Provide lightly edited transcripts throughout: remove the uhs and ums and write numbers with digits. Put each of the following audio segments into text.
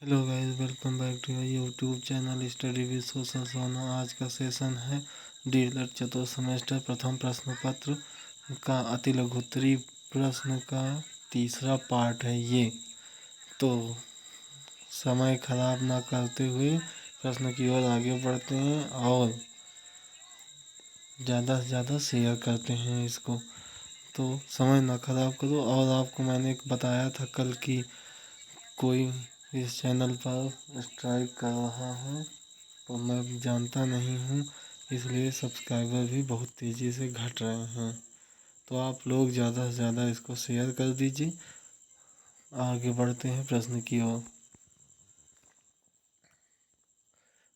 Hello guys, welcome back to your YouTube channel study with social Sona. आज का session है DElEd चतुर्थ semester प्रथम प्रश्न पत्र का अति लघुत्तरी प्रश्न का तीसरा पार्ट है ये। तो समय खराब ना करते हुए प्रश्न की ओर आगे बढ़ते हैं और ज़्यादा से ज़्यादा शेयर करते हैं इसको। तो समय ना खराब करो। और आपको मैंने बताया था कल की कोई इस चैनल पर स्ट्राइक कर रहा है, तो मैं जानता नहीं हूँ, इसलिए सब्सक्राइबर भी बहुत तेज़ी से घट रहे हैं। तो आप लोग ज़्यादा से ज़्यादा इसको शेयर कर दीजिए। आगे बढ़ते हैं प्रश्न की ओर।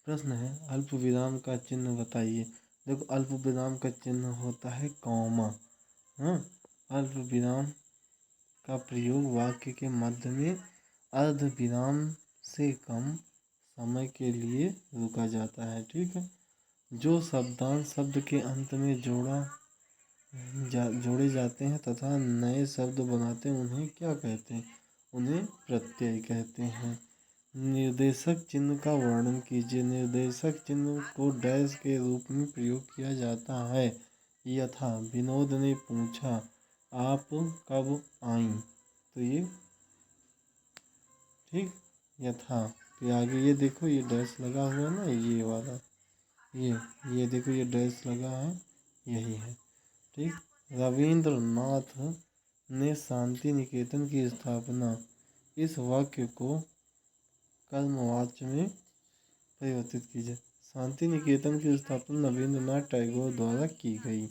प्रश्न है, अल्प विराम का चिन्ह बताइए। देखो, अल्प विराम का चिन्ह होता है कॉमा। हाँ, अल्प विराम का प्रयोग वाक्य के मध्य में अर्ध विराम से कम समय के लिए रुका जाता है। ठीक है। जो शब्दांश शब्द के अंत में जोड़े जाते हैं तथा नए शब्द बनाते हैं, उन्हें क्या कहते हैं? उन्हें प्रत्यय कहते हैं। निर्देशक चिन्ह का वर्णन कीजिए। निर्देशक चिन्ह को डैश के रूप में प्रयोग किया जाता है। यथा विनोद ने पूछा, आप कब आई? तो ये ठीक। यथा फिर आगे ये देखो, ये डैश लगा हुआ है ना, ये वाला, ये देखो, ये डैश लगा है, यही है। ठीक। रविंद्रनाथ ने शांति निकेतन की स्थापना, इस वाक्य को कर्मवाच्य में परिवर्तित कीजिए। शांति निकेतन की स्थापना रविंद्रनाथ टैगोर द्वारा की गई।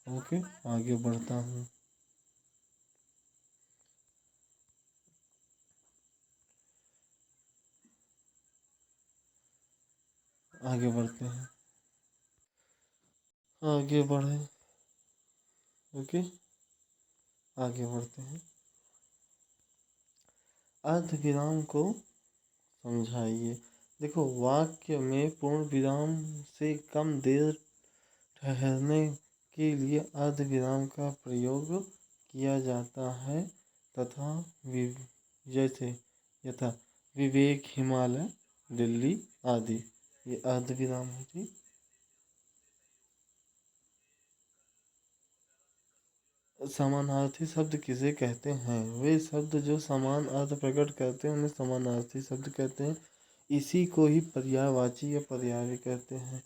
ओके, आगे बढ़ता हूँ। आगे बढ़ते हैं, आगे बढ़े। ओके, आगे बढ़ते हैं। अर्ध विराम को समझाइए। देखो, वाक्य में पूर्ण विराम से कम देर ठहरने के लिए अर्ध विराम का प्रयोग किया जाता है तथा जैसे यथा विवेक, हिमालय, दिल्ली आदि, ये अर्ध विराम है। ठीक। समानार्थी शब्द किसे कहते हैं? वे शब्द जो समान अर्थ प्रकट करते हैं उन्हें समानार्थी शब्द कहते हैं। इसी को ही पर्यायवाची या पर्यायी कहते हैं।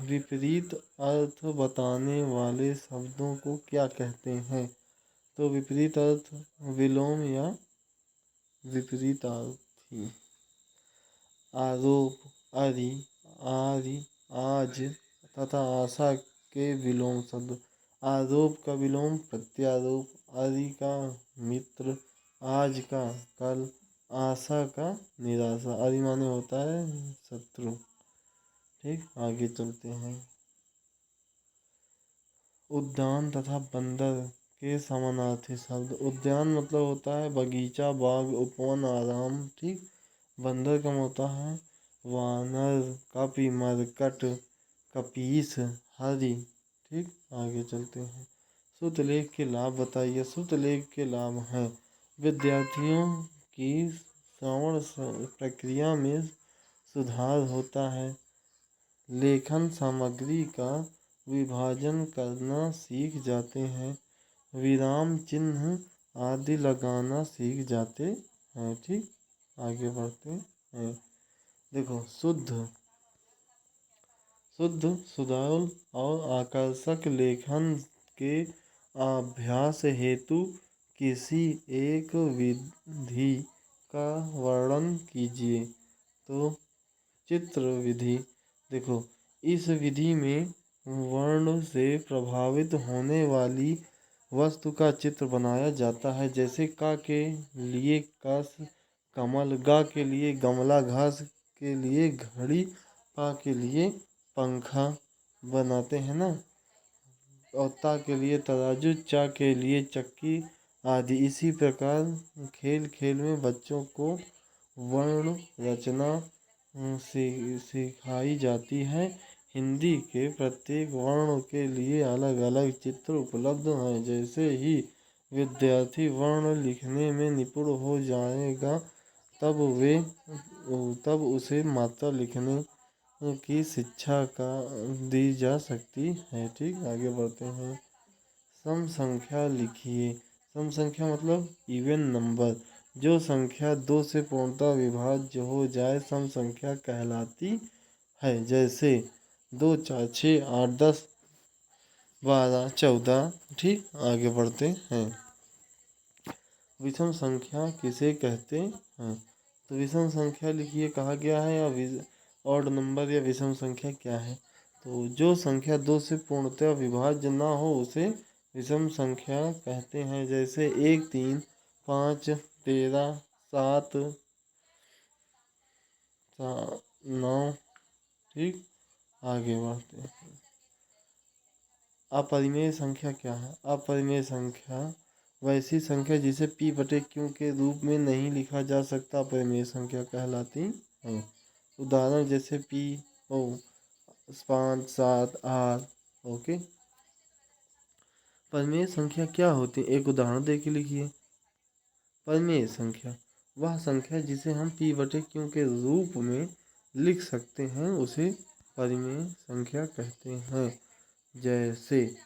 विपरीत अर्थ बताने वाले शब्दों को क्या कहते हैं? तो विपरीत अर्थ विलोम या विपरीतार्थी। आरोप, अरि, आदि, आज तथा आशा के विलोम शब्द। आरोप का विलोम प्रत्यारोप, अरि का मित्र, आज का कल, आशा का निराशा। अरि माने होता है शत्रु। ठीक, आगे चलते हैं। उद्यान तथा बंदर के समानार्थी शब्द। उद्यान मतलब होता है बगीचा, बाग, उपवन, आराम। ठीक। बंदर का होता है वानर, कपि, मरकट, कपीस, हरि। ठीक, आगे चलते हैं। शुद्धलेख के लाभ बताइए। शुद्धलेख के लाभ हैं, विद्यार्थियों की श्रवण प्रक्रिया में सुधार होता है, लेखन सामग्री का विभाजन करना सीख जाते हैं, विराम चिन्ह आदि लगाना सीख जाते हैं। ठीक, आगे बढ़ते हैं। देखो, शुद्ध, सुडौल और आकर्षक लेखन के अभ्यास हेतु किसी एक विधि का वर्णन कीजिए। तो चित्र विधि। देखो, इस विधि में वर्ण से प्रभावित होने वाली वस्तु का चित्र बनाया जाता है। जैसे का के लिए कस, कमल, गा के लिए गमला, घास के लिए घड़ी, पा के लिए पंखा बनाते हैं ना, और ता के लिए तराजू, चा के लिए चक्की आदि। इसी प्रकार खेल खेल में बच्चों को वर्ण रचना सिखाई जाती है। हिंदी के प्रत्येक वर्ण के लिए अलग अलग चित्र उपलब्ध हैं। जैसे ही विद्यार्थी वर्ण लिखने में निपुण हो जाएगा तब वे तब उसे मात्रा लिखने की शिक्षा का दी जा सकती है। ठीक, आगे बढ़ते हैं। सम संख्या लिखिए। सम संख्या मतलब इवन नंबर। जो संख्या दो से पूर्णतः विभाज्य हो जाए सम संख्या कहलाती है। जैसे 2 4 6 8 10 12 14। ठीक, आगे बढ़ते हैं। विषम संख्या किसे कहते हैं? तो विषम संख्या लिखिए कहा गया है, या ऑड नंबर या विषम संख्या क्या है? तो जो संख्या दो से पूर्णतः विभाज्य ना हो उसे विषम संख्या कहते हैं। जैसे 1 3 5 13 7 9। ठीक, आगे बढ़ते हैं। अपरिमेय संख्या क्या है? अपरिमेय संख्या वैसी संख्या जिसे p बटे q के रूप में नहीं लिखा जा सकता अपरिमेय संख्या कहलाती है। उदाहरण जैसे p ओ 5 7 8। ओके। परिमेय संख्या क्या होती है? एक उदाहरण दे के लिखिए। परिमेय संख्या वह संख्या जिसे हम p बटे q के रूप में लिख सकते हैं उसे परिमेय संख्या कहते हैं। जैसे,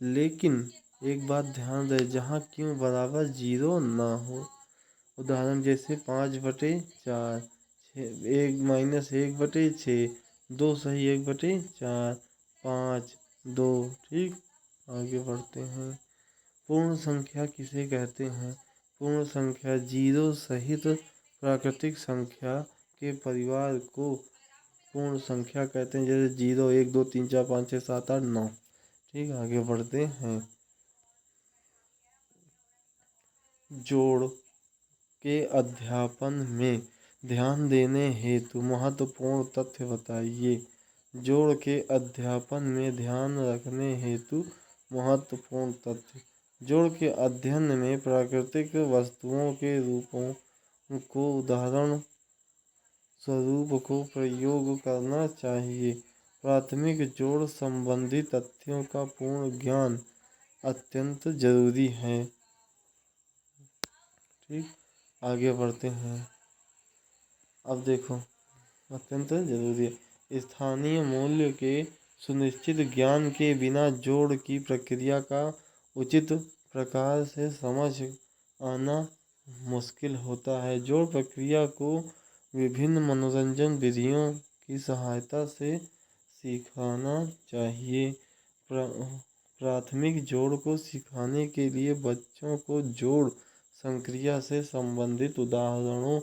लेकिन एक बात ध्यान रहे, जहाँ q बराबर 0 ना हो। उदाहरण जैसे 5/4, 1-1/6, 2 सही 1/4, 5 2। ठीक, आगे बढ़ते हैं। पूर्ण संख्या किसे कहते हैं? पूर्ण संख्या 0 सहित प्राकृतिक संख्या के परिवार को पूर्ण संख्या कहते हैं। जैसे 0 1 2 3 4 5 6 7 8 9। ठीक, आगे बढ़ते हैं। जोड़ के अध्यापन में ध्यान देने हेतु महत्वपूर्ण तथ्य बताइए। जोड़ के अध्यापन में ध्यान रखने हेतु महत्वपूर्ण तथ्य। जोड़ के अध्ययन में प्राकृतिक वस्तुओं के रूपों को उदाहरण स्वरूप को प्रयोग करना चाहिए। प्राथमिक जोड़ संबंधी तथ्यों का पूर्ण ज्ञान अत्यंत जरूरी है। ठीक, आगे बढ़ते हैं। अब देखो, अत्यंत जरूरी है। स्थानीय मूल्य के सुनिश्चित ज्ञान के बिना जोड़ की प्रक्रिया का उचित प्रकार से समझ आना मुश्किल होता है। जोड़ प्रक्रिया को विभिन्न मनोरंजन विधियों की सहायता से सिखाना चाहिए। प्राथमिक जोड़ को सिखाने के लिए बच्चों को जोड़ संक्रिया से संबंधित उदाहरणों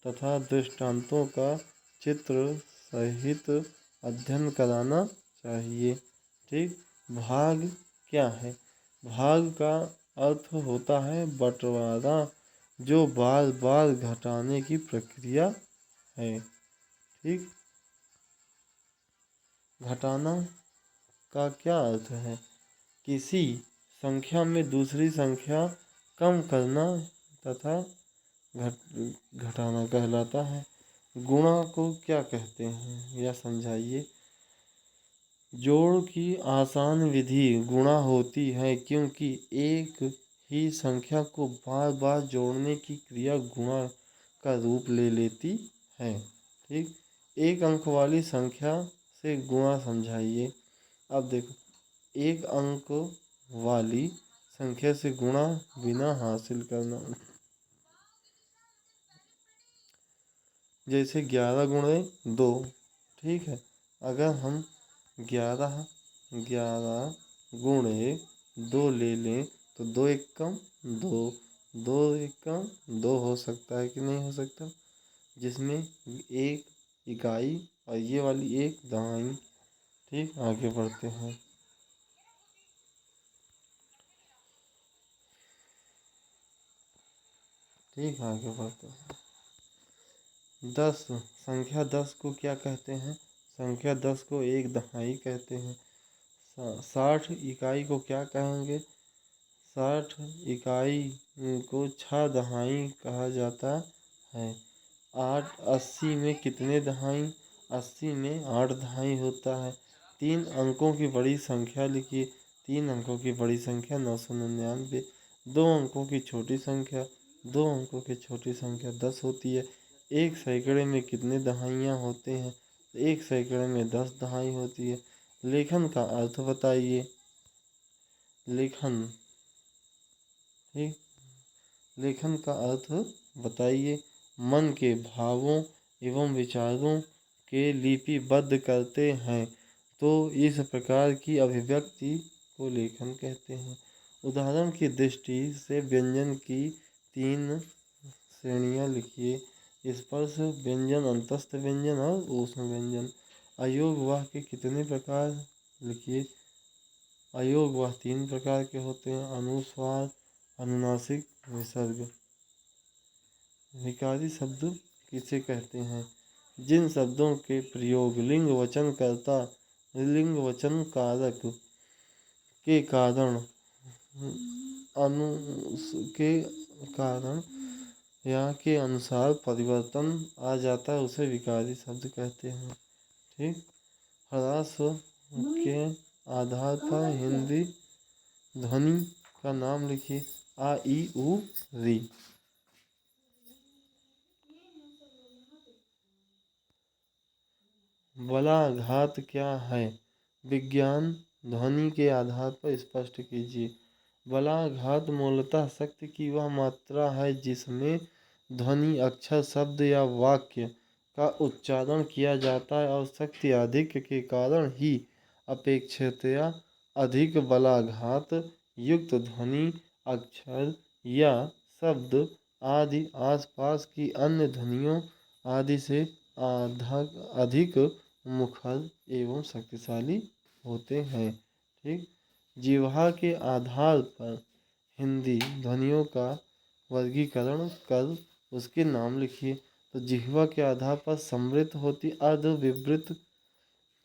तथा दृष्टांतों का चित्र सहित अध्ययन कराना चाहिए। ठीक, भाग क्या है? भाग का अर्थ होता है बंटवारा, जो बार बार घटाने की प्रक्रिया है। ठीक, घटाना का क्या अर्थ है? किसी संख्या में दूसरी संख्या कम करना तथा घटाना कहलाता है। गुणा को क्या कहते हैं यह समझाइए। जोड़ की आसान विधि गुणा होती है, क्योंकि एक ही संख्या को बार बार जोड़ने की क्रिया गुणा का रूप ले लेती है। ठीक, एक अंक वाली संख्या से गुणा समझाइए। अब देखो, एक अंक वाली संख्या से गुणा बिना हासिल करना। जैसे 11 गुणे 2। ठीक है, अगर हम 11 गुणे 2 ले लें तो 2 एकम 2, 2 एकम 2 हो सकता है कि नहीं हो सकता, जिसमें एक इकाई और ये वाली एक दहाई। ठीक, आगे बढ़ते हैं। ठीक, आगे बढ़ते हैं। 10 संख्या 10 को क्या कहते हैं? संख्या 10 को एक दहाई कहते हैं। 60 इकाई को क्या कहेंगे? 60 इकाई को 6 दहाई कहा जाता है। 80 में कितने दहाई? 80 में 8 दहाई होता है। 3 अंकों की बड़ी संख्या लिखिए। 3 अंकों की बड़ी संख्या 999। 2 अंकों की छोटी संख्या 2 अंकों की छोटी संख्या 10 होती है। एक सैकड़े में कितने दहाइयाँ होते हैं? एक सैकड़े में 10 दहाई होती है। लेखन का अर्थ बताइए। लेखन, ठीक, लेखन का अर्थ बताइए। मन के भावों एवं विचारों के लिपिबद्ध करते हैं तो इस प्रकार की अभिव्यक्ति को लेखन कहते हैं। उदाहरण की दृष्टि से व्यंजन की 3 श्रेणियाँ लिखिए। स्पर्श व्यंजन, अंतस्थ व्यंजन और ऊष्म व्यंजन। अयोग वाह के कितने प्रकार लिखिए। अयोग वाह 3 प्रकार के होते हैं। अनुस्वार, अनुनासिक, विसर्ग। विकारी शब्द किसे कहते हैं? जिन शब्दों के प्रयोग लिंग वचन कर्ता, लिंग वचन कारक के कारण अनु के कारण या के अनुसार परिवर्तन आ जाता है उसे विकारी शब्द कहते हैं। ठीक। ह्रास के आधार पर हिंदी ध्वनि का नाम लिखिए। आ ई उ री। बलाघात क्या है? विज्ञान ध्वनि के आधार पर स्पष्ट कीजिए। बलाघात मूलतः शक्ति की वह मात्रा है जिसमें ध्वनि, अक्षर, शब्द या वाक्य का उच्चारण किया जाता है और शक्ति अधिक के कारण ही अपेक्षाकृत अधिक बलाघात युक्त ध्वनि, अक्षर या शब्द आदि आसपास की अन्य ध्वनियों आदि से अधिक मुखर एवं शक्तिशाली होते हैं। ठीक। जिह्वा के आधार पर हिंदी ध्वनियों का वर्गीकरण कर उसके नाम लिखिए। तो जिह्वा के आधार पर समृत होती, अर्ध विवृत,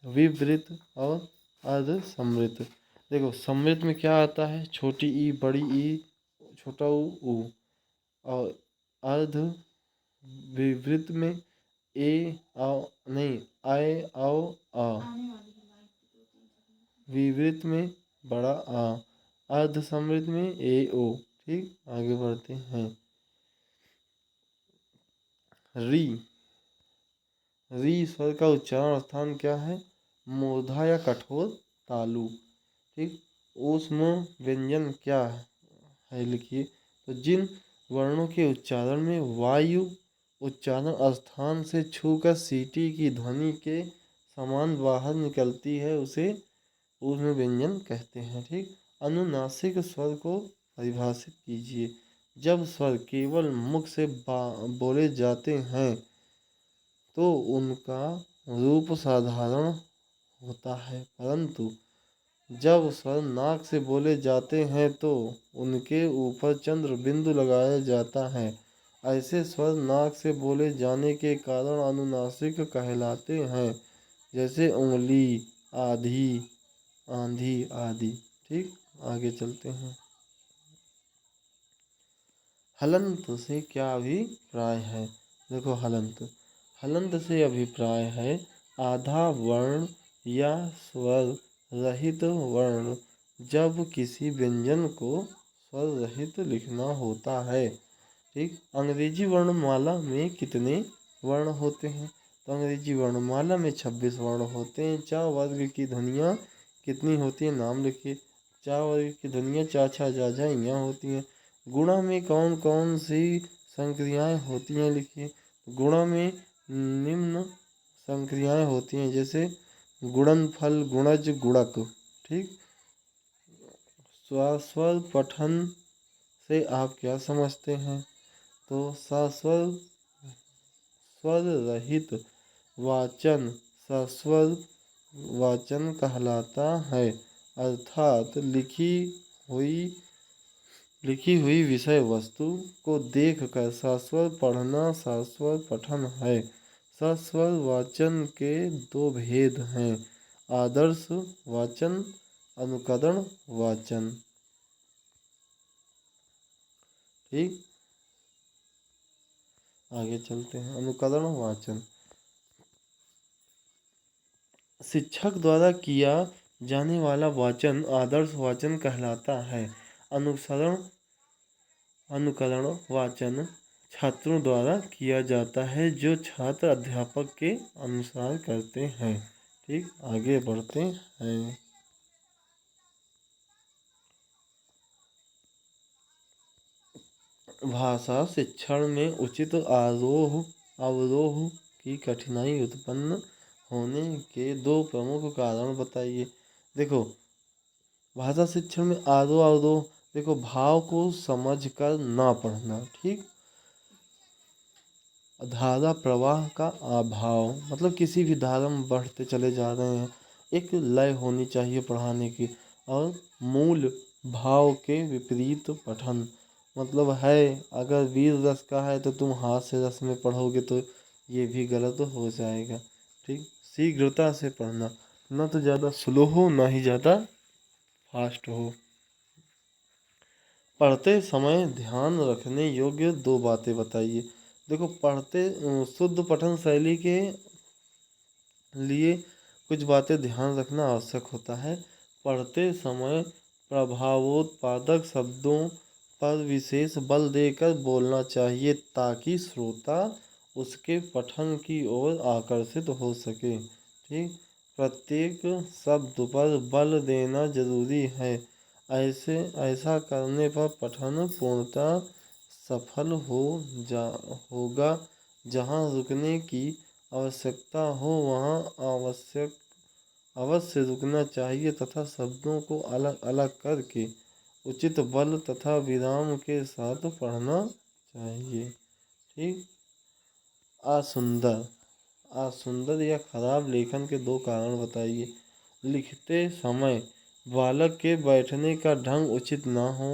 विवृत और अर्ध समृत। देखो समृत में क्या आता है? छोटी ई, बड़ी ई, छोटा ऊ। और अर्ध विवृत में ए आओ नहीं, आए आओ आ। विवृत में बड़ा आ। अर्ध समृत में ए ओ। ठीक, आगे बढ़ते हैं। री। री स्वर का उच्चारण स्थान क्या है? मूर्धा या कठोर तालु। ठीक। ऊष्म व्यंजन क्या है लिखिए। तो जिन वर्णों के उच्चारण में वायु उच्चारण स्थान से छूकर सीटी की ध्वनि के समान बाहर निकलती है उसे ऊष्म व्यंजन कहते हैं। ठीक। अनुनासिक स्वर को परिभाषित कीजिए। जब स्वर केवल मुख से बोले जाते हैं तो उनका रूप साधारण होता है, परंतु जब स्वर नाक से बोले जाते हैं तो उनके ऊपर चंद्र बिंदु लगाया जाता है। ऐसे स्वर नाक से बोले जाने के कारण अनुनासिक कहलाते हैं, जैसे उंगली, आधी, आंधी आदि। ठीक, आगे चलते हैं। हलंत से क्या अभिप्राय है? देखो हलंत, हलंत से अभिप्राय है आधा वर्ण या स्वर रहित वर्ण। जब किसी व्यंजन को स्वर रहित लिखना होता है। ठीक। अंग्रेजी वर्णमाला में कितने वर्ण होते हैं? तो अंग्रेजी वर्णमाला में 26 वर्ण होते हैं। 4 वर्ग की ध्वनियाँ कितनी होती हैं? नाम लिखिए। 4 वर्ग की ध्वनियाँ चा, छा, जा, झा, इयाँ होती हैं। गुणा में कौन कौन सी संक्रियाएँ होती हैं लिखिए। गुणा में निम्न संक्रियाएँ होती हैं, जैसे गुणनफल, गुणज, गुणक। ठीक। स्वस्वर पठन से आप क्या समझते हैं? तो सस्वर स्वर रहित वाचन सस्वर वाचन कहलाता है, अर्थात लिखी हुई विषय वस्तु को देखकर सस्वर पढ़ना सस्वर पठन है। सस्वर वाचन के 2 भेद हैं, आदर्श वाचन, अनुकरण वाचन। ठीक, आगे चलते हैं। अनुकरण वाचन शिक्षक द्वारा किया जाने वाला वाचन आदर्श वाचन कहलाता है। अनुसरण अनुकरण वाचन छात्रों द्वारा किया जाता है जो छात्र अध्यापक के अनुसार करते हैं। ठीक, आगे बढ़ते हैं। भाषा शिक्षण में उचित आरोह अवरोह की कठिनाई उत्पन्न होने के दो प्रमुख कारण बताइए। देखो, भाषा शिक्षण में आरोह अवरोह, देखो भाव को समझकर ना पढ़ना। ठीक, धारा प्रवाह का अभाव, मतलब किसी भी धारा में बढ़ते चले जा रहे हैं, एक लय होनी चाहिए पढ़ाने की। और मूल भाव के विपरीत पठन, मतलब है अगर वीर रस का है तो तुम हास्य रस में पढ़ोगे तो ये भी गलत हो जाएगा। ठीक, शीघ्रता से पढ़ना, ना तो ज़्यादा स्लो हो ना ही ज़्यादा फास्ट हो। पढ़ते समय ध्यान रखने योग्य दो बातें बताइए। देखो, शुद्ध पठन शैली के लिए कुछ बातें ध्यान रखना आवश्यक होता है। पढ़ते समय प्रभावोत्पादक शब्दों पर विशेष बल देकर बोलना चाहिए ताकि श्रोता उसके पठन की ओर आकर्षित हो सके। ठीक, प्रत्येक शब्द पर बल देना जरूरी है। ऐसा करने पर पठन पूर्णतः सफल होगा। जहाँ रुकने की आवश्यकता हो वहाँ अवश्य रुकना चाहिए तथा शब्दों को अलग अलग करके उचित बल तथा विराम के साथ पढ़ना चाहिए। ठीक, असुंदर या खराब लेखन के दो कारण बताइए। लिखते समय बालक के बैठने का ढंग उचित ना हो,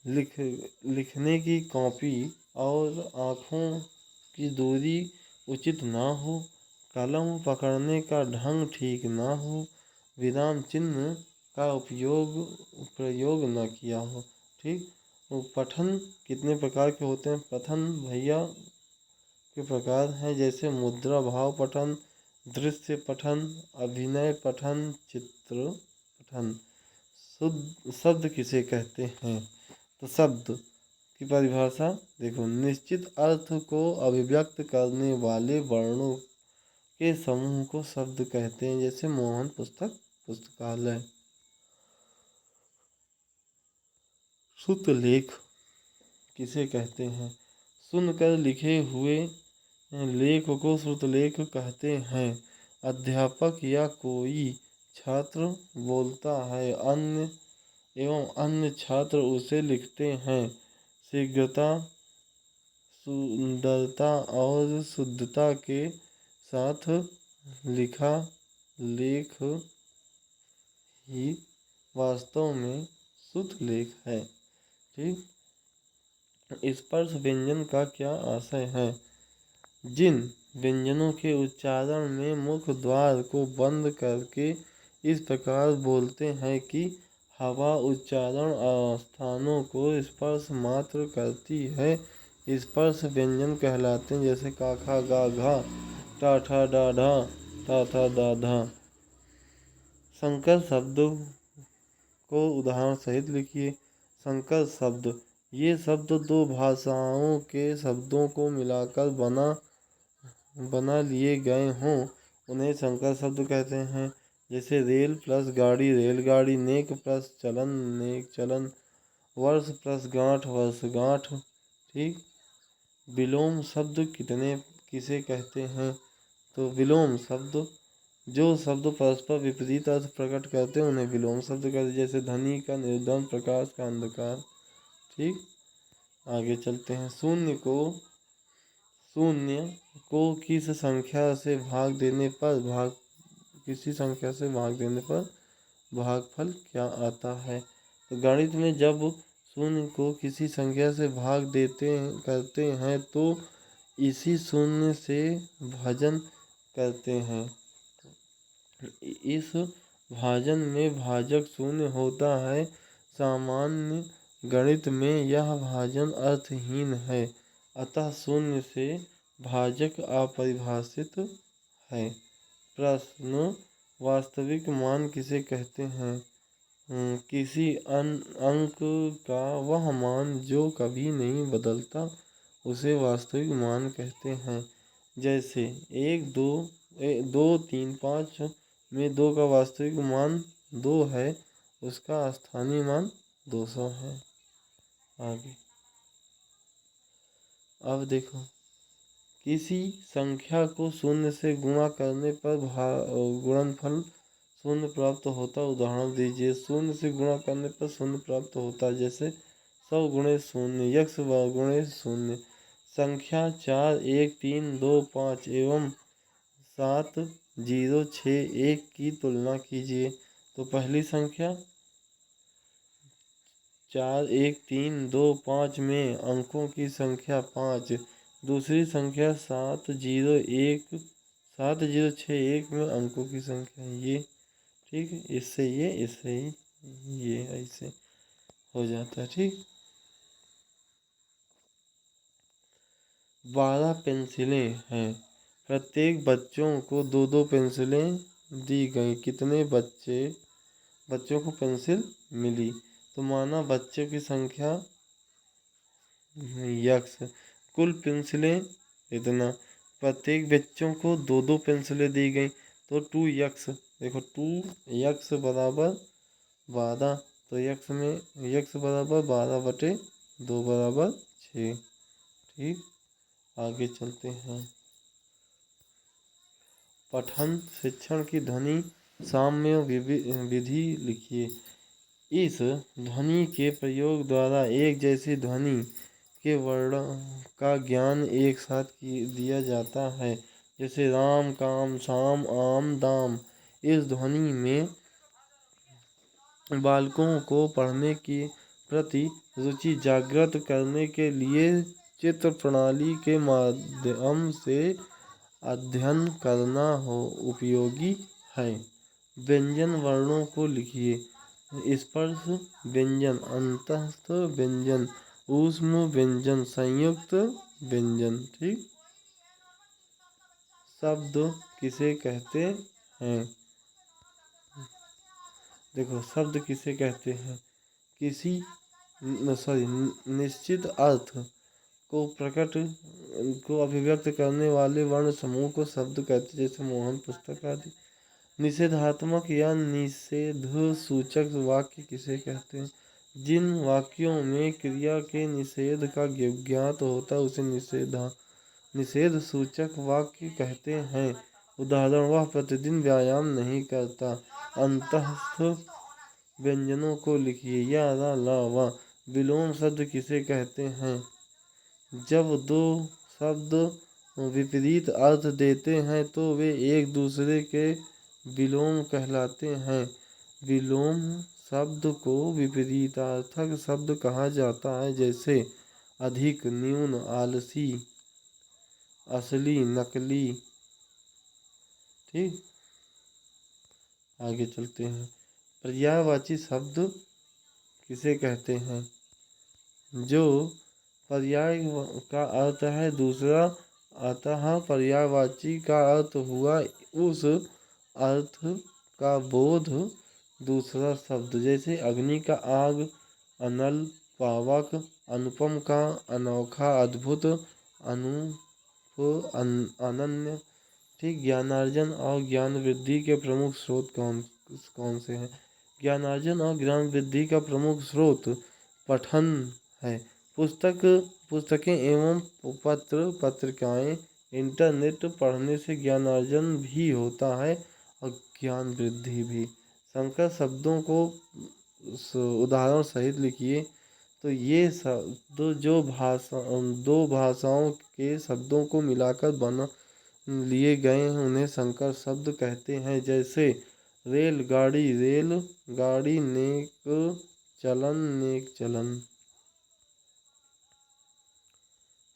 लिखने की कॉपी और आँखों की दूरी उचित ना हो, कलम पकड़ने का ढंग ठीक ना हो, विराम चिन्ह का प्रयोग न किया हो। ठीक, तो पठन कितने प्रकार के होते हैं? पठन भैया के प्रकार हैं, जैसे मुद्रा भाव पठन, दृश्य पठन, अभिनय पठन, चित्र पठन। शब्द किसे कहते हैं? तो शब्द की परिभाषा देखो, निश्चित अर्थ को अभिव्यक्त करने वाले वर्णों के समूह को शब्द कहते हैं, जैसे मोहन पुस्तकालय। श्रुतलेख किसे कहते हैं? सुनकर लिखे हुए लेख को श्रुतलेख कहते हैं। अध्यापक या कोई छात्र बोलता है अन्य छात्र उसे लिखते हैं। शीघ्रता, सुंदरता और शुद्धता के साथ लिखा लेख ही वास्तव में शुद्ध लेख है। ठीक, स्पर्श व्यंजन का क्या आशय है? जिन व्यंजनों के उच्चारण में मुख द्वार को बंद करके इस प्रकार बोलते हैं कि हवा उच्चारण स्थानों को स्पर्श मात्र करती है, स्पर्श व्यंजन कहलाते हैं। जैसे का खा गा घा, टा ठा डा ढा, ता था दा धा। संकर शब्द को उदाहरण सहित लिखिए। संकर शब्द, ये शब्द दो भाषाओं के शब्दों को मिलाकर बना लिए गए हों, उन्हें संकर शब्द कहते हैं। जैसे रेल प्लस गाड़ी रेलगाड़ी, नेक प्लस चलन नेक चलन, वर्ष प्लस गांठ वर्षगांठ। ठीक, विलोम शब्द किसे कहते हैं? तो विलोम शब्द, जो शब्द परस्पर विपरीत अर्थ प्रकट करते हैं उन्हें विलोम शब्द कहते हैं। जैसे धनी का निर्धन, प्रकाश का अंधकार। ठीक, आगे चलते हैं। शून्य को किसी संख्या से भाग देने पर भागफल क्या आता है? तो गणित में जब शून्य को किसी संख्या से करते हैं तो इसी शून्य से भाजन करते हैं। इस भाजन में भाजक शून्य होता है। सामान्य गणित में यह भाजन अर्थहीन है, अतः शून्य से भाजक अपरिभाषित है। प्रश्न, वास्तविक मान किसे कहते हैं? किसी अंक का वह मान जो कभी नहीं बदलता उसे वास्तविक मान कहते हैं। जैसे 1, 2, 3, 5 में 2 का वास्तविक मान 2 है, उसका स्थानीय मान 200 है। आगे अब देखो, किसी संख्या को शून्य से गुणा करने पर गुणनफल शून्य प्राप्त होता। उदाहरण दीजिए। शून्य से गुणा करने पर शून्य प्राप्त होता है। जैसे 100 गुणे शून्य x गुणे शून्य। संख्या 4, 1, 3, 2, 5 एवं 7, 0, 6, 1 की तुलना कीजिए। तो पहली संख्या 4, 1, 3, 2, 5 में अंकों की संख्या 5। दूसरी संख्या 7, 0, 6, 1 में अंकों की संख्या ये। ठीक है, इससे ये ऐसे हो जाता है। ठीक, 12 पेंसिलें हैं। प्रत्येक बच्चों को 2-2 पेंसिलें दी गई। कितने बच्चों को पेंसिल मिली? तो माना बच्चों की संख्या यक्स, कुल पेंसिलें इतना। प्रत्येक बच्चों को 2-2 पेंसिलें दी गई, तो 2x। देखो 2x बराबर 12, तो x बराबर 12/2 बराबर 6। ठीक, आगे चलते हैं। पठन शिक्षण की ध्वनि साम्य विधि लिखिए। इस ध्वनि के प्रयोग द्वारा एक जैसी ध्वनि के वर्णों का ज्ञान एक साथ दिया जाता है। जैसे राम, काम, शाम, आम, दाम। इस ध्वनि में बालकों को पढ़ने की प्रति रुचि जागृत करने के लिए चित्र प्रणाली के माध्यम से अध्ययन करना उपयोगी है। व्यंजन वर्णों को लिखिए। स्पर्श व्यंजन, अंतस्थ व्यंजन, ऊष्म व्यंजन, संयुक्त व्यंजन। ठीक, शब्द किसे कहते हैं? देखो, शब्द किसे कहते हैं? किसी निश्चित अर्थ को अभिव्यक्त करने वाले वर्ण समूह को शब्द कहते हैं। जैसे मोहन पुस्तक आदि। निषेधात्मक या निषेध सूचक वाक्य किसे कहते हैं? जिन वाक्यों में क्रिया के निषेध का ज्ञात होता है उसे निषेध सूचक वाक्य कहते हैं। उदाहरण, वह प्रतिदिन व्यायाम नहीं करता। अंतस्थ व्यंजनों को लिखिए। या, रा, ला, वा। विलोम शब्द किसे कहते हैं? जब 2 शब्द विपरीत अर्थ देते हैं तो वे एक दूसरे के विलोम कहलाते हैं। विलोम शब्द को विपरीतार्थक शब्द कहा जाता है। जैसे अधिक, न्यून, आलसी, असली, नकली। ठीक, आगे चलते हैं। पर्यायवाची शब्द किसे कहते हैं? जो पर्याय का अर्थ है दूसरा, अतः पर्यायवाची का अर्थ हुआ उस अर्थ का बोध दूसरा शब्द। जैसे अग्नि का आग, अनल, पावक, अनुपम का अनोखा, अद्भुत, अनन्य। ठीक, ज्ञानार्जन और ज्ञान वृद्धि के प्रमुख स्रोत कौन से हैं? ज्ञानार्जन और ज्ञान वृद्धि का प्रमुख स्रोत पठन है। पुस्तकें एवं पत्रिकाएं, इंटरनेट पढ़ने से ज्ञानार्जन भी होता है और ज्ञान वृद्धि भी। संकर शब्दों को उदाहरण सहित लिखिए। तो ये शब्द जो दो भाषाओं के शब्दों को मिलाकर बना लिए गए हैं उन्हें संकर शब्द कहते हैं। जैसे रेलगाड़ी, रेल गाड़ी, नेक चलन।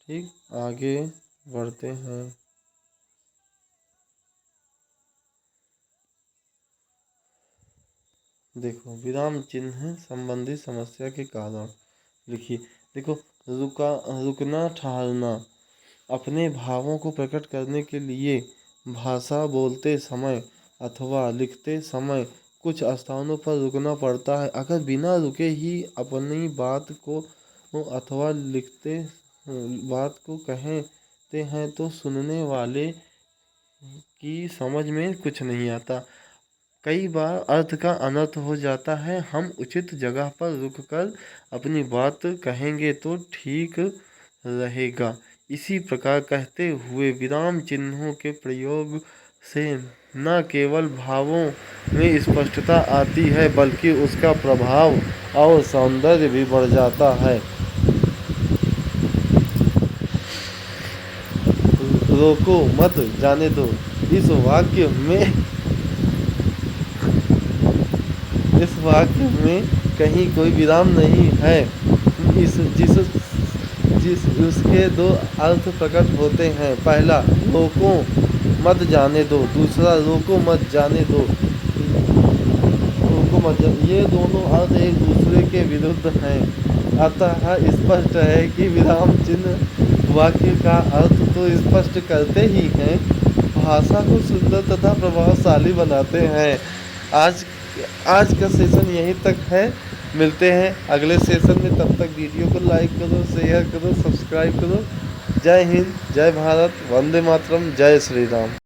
ठीक, आगे बढ़ते हैं। देखो, विराम चिन्ह संबंधी समस्या के कारण लिखिए। देखो, रुकना, ठहरना। अपने भावों को प्रकट करने के लिए भाषा बोलते समय अथवा लिखते समय कुछ स्थानों पर रुकना पड़ता है। अगर बिना रुके ही अपनी बात को अथवा लिखते बात को कहते हैं तो सुनने वाले की समझ में कुछ नहीं आता। कई बार अर्थ का अनर्थ हो जाता है। हम उचित जगह पर रुककर अपनी बात कहेंगे तो ठीक रहेगा। इसी प्रकार कहते हुए विराम चिन्हों के प्रयोग से न केवल भावों में स्पष्टता आती है बल्कि उसका प्रभाव और सौंदर्य भी बढ़ जाता है। रोको मत जाने दो। इस वाक्य में कहीं कोई विराम नहीं है। उसके दो अर्थ प्रकट होते हैं। पहला, रोको मत जाने दो। दूसरा, रोको मत जाने दो। ये दोनों अर्थ एक दूसरे के विरुद्ध हैं। अतः स्पष्ट है कि विराम चिन्ह वाक्य का अर्थ तो स्पष्ट करते ही हैं, भाषा को सुंदर तथा प्रभावशाली बनाते हैं। आज का सेशन यहीं तक है। मिलते हैं अगले सेशन में। तब तक वीडियो को लाइक करो, शेयर करो, सब्सक्राइब करो। जय हिंद, जय भारत, वंदे मातरम, जय श्री राम।